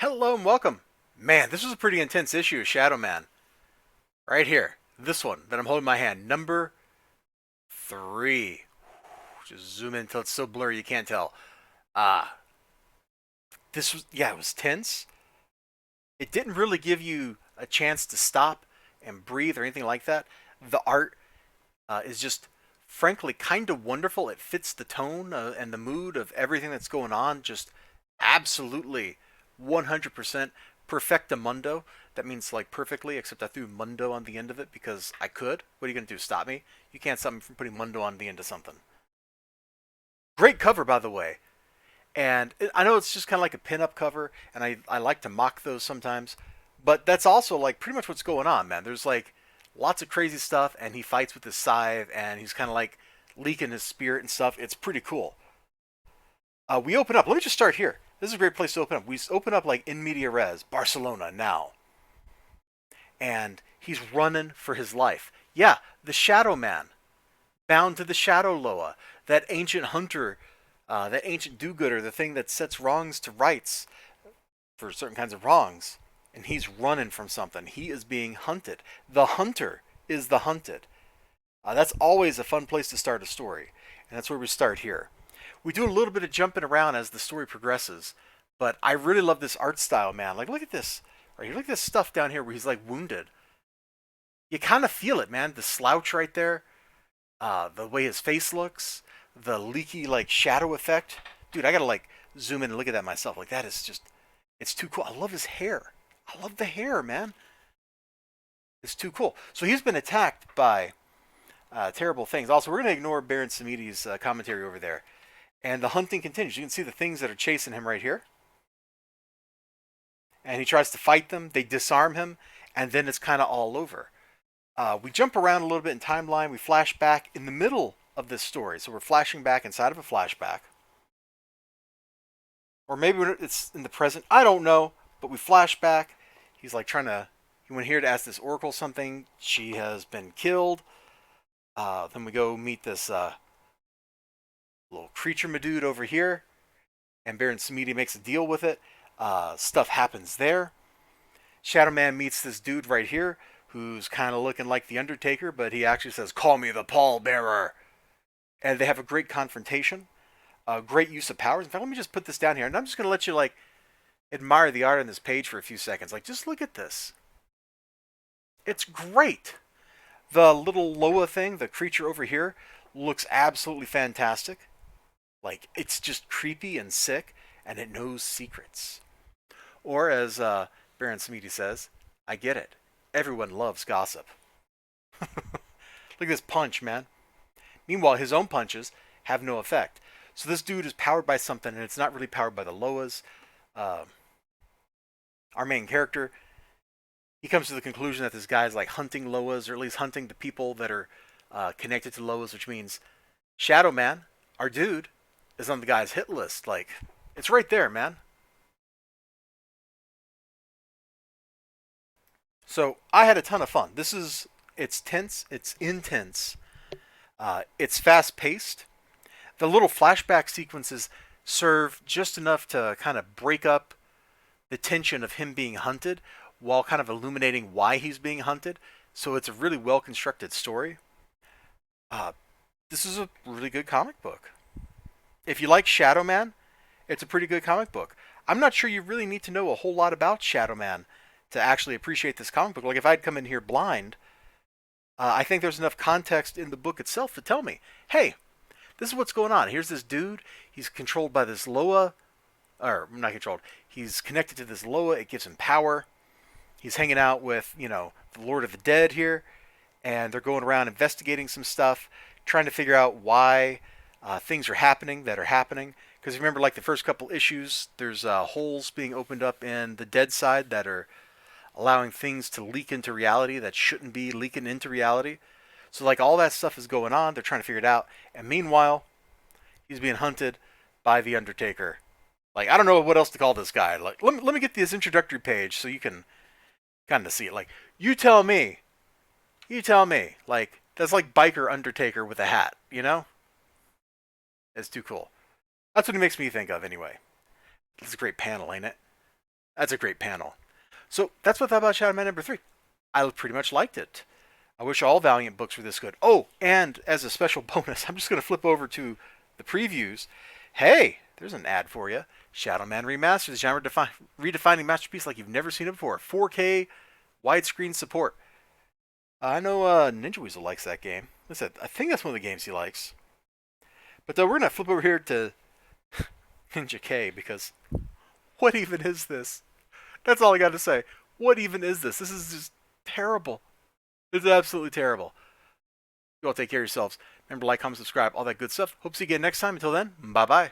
Hello and welcome. Man, this was a pretty intense issue of Shadowman. Right here. This one that I'm holding in my hand. Number 3. Just zoom in until it's so blurry you can't tell. Ah, this was, yeah, it was tense. It didn't really give you a chance to stop and breathe or anything like that. The art is just, frankly, kind of wonderful. It fits the tone and the mood of everything that's going on. Just absolutely 100% perfectamundo. That means like perfectly, except I threw mundo on the end of it because I could. What are you going to do? Stop me? You can't stop me from putting mundo on the end of something. Great cover, by the way. And I know it's just kind of like a pin-up cover, and I like to mock those sometimes. But that's also like pretty much what's going on, man. There's like lots of crazy stuff, and he fights with his scythe, and he's kind of like leaking his spirit and stuff. It's pretty cool. We open up. Let me just start here. This is a great place to open up. We open up like in media res, Barcelona now, and he's running for his life. Yeah, the Shadow Man, bound to the Shadow Loa, that ancient hunter, that ancient do-gooder, the thing that sets wrongs to rights for certain kinds of wrongs, and he's running from something. He is being hunted. The hunter is the hunted. That's always a fun place to start a story, and that's where we start here. We do a little bit of jumping around as the story progresses, but I really love this art style, man. Like, look at this right here. Look at this stuff down here where he's like wounded. You kind of feel it, man. The slouch right there, the way his face looks, the leaky like shadow effect. Dude, I gotta like zoom in and look at that myself. Like that is just, it's too cool. I love his hair. I love the hair, man. It's too cool. So he's been attacked by terrible things. Also, we're gonna ignore Baron Samidi's commentary over there. And the hunting continues. You can see the things that are chasing him right here. And he tries to fight them. They disarm him. And then it's kind of all over. We jump around a little bit in timeline. We flash back in the middle of this story. So we're flashing back inside of a flashback. Or maybe it's in the present. I don't know. But we flash back. He's like trying to. He went here to ask this oracle something. She has been killed. Then we go meet this little creature madude over here. And Baron Samedi makes a deal with it. Stuff happens there. Shadow Man meets this dude right here who's kind of looking like the Undertaker, but he actually says, "Call me the pallbearer." And they have a great confrontation, a great use of powers. In fact, let me just put this down here, and I'm just going to let you like admire the art on this page for a few seconds. Like, just look at this. It's great. The little Loa thing, the creature over here, looks absolutely fantastic. Like, it's just creepy and sick, and it knows secrets. Or, as Baron Samedi says, I get it. Everyone loves gossip. Look at this punch, man. Meanwhile, his own punches have no effect. So this dude is powered by something, and it's not really powered by the Loas. Uh, our main character, he comes to the conclusion that this guy is like hunting Loas, or at least hunting the people that are connected to Loas, which means Shadow Man, our dude, is on the guy's hit list. Like, it's right there, man. So I had a ton of fun. It's tense, it's intense, it's fast paced. The little flashback sequences serve just enough to kind of break up the tension of him being hunted while kind of illuminating why he's being hunted. So it's a really well constructed story. Uh, this is a really good comic book. If you like Shadow Man, it's a pretty good comic book. I'm not sure you really need to know a whole lot about Shadow Man to actually appreciate this comic book. Like if I'd come in here blind, I think there's enough context in the book itself to tell me, hey, this is what's going on. Here's this dude. He's controlled by this Loa, or not controlled. He's connected to this Loa. It gives him power. He's hanging out with, the Lord of the Dead here, and they're going around investigating some stuff, trying to figure out why things are happening that are happening. Because remember, like the first couple issues, there's holes being opened up in the dead side that are allowing things to leak into reality that shouldn't be leaking into reality. So like all that stuff is going on. They're trying to figure it out. And meanwhile, he's being hunted by the Undertaker. Like, I don't know what else to call this guy. Like, let me get this introductory page so you can kind of see it. Like, you tell me. You tell me. Like, that's like biker Undertaker with a hat, you know? It's too cool. That's what he makes me think of anyway. It's a great panel, ain't it? That's a great panel. So that's what I thought about Shadowman number 3. I pretty much liked it. I wish all Valiant books were this good. Oh, and as a special bonus, I'm just going to flip over to the previews. Hey, there's an ad for you. Shadowman Remastered, redefining masterpiece like you've never seen it before. 4K widescreen support. I know Ninja Weasel likes that game. Listen, I think that's one of the games he likes. But we're going to flip over here to Ninja K because what even is this? That's all I got to say. What even is this? This is just terrible. It's absolutely terrible. You all take care of yourselves. Remember, like, comment, subscribe, all that good stuff. Hope to see you again next time. Until then, bye bye.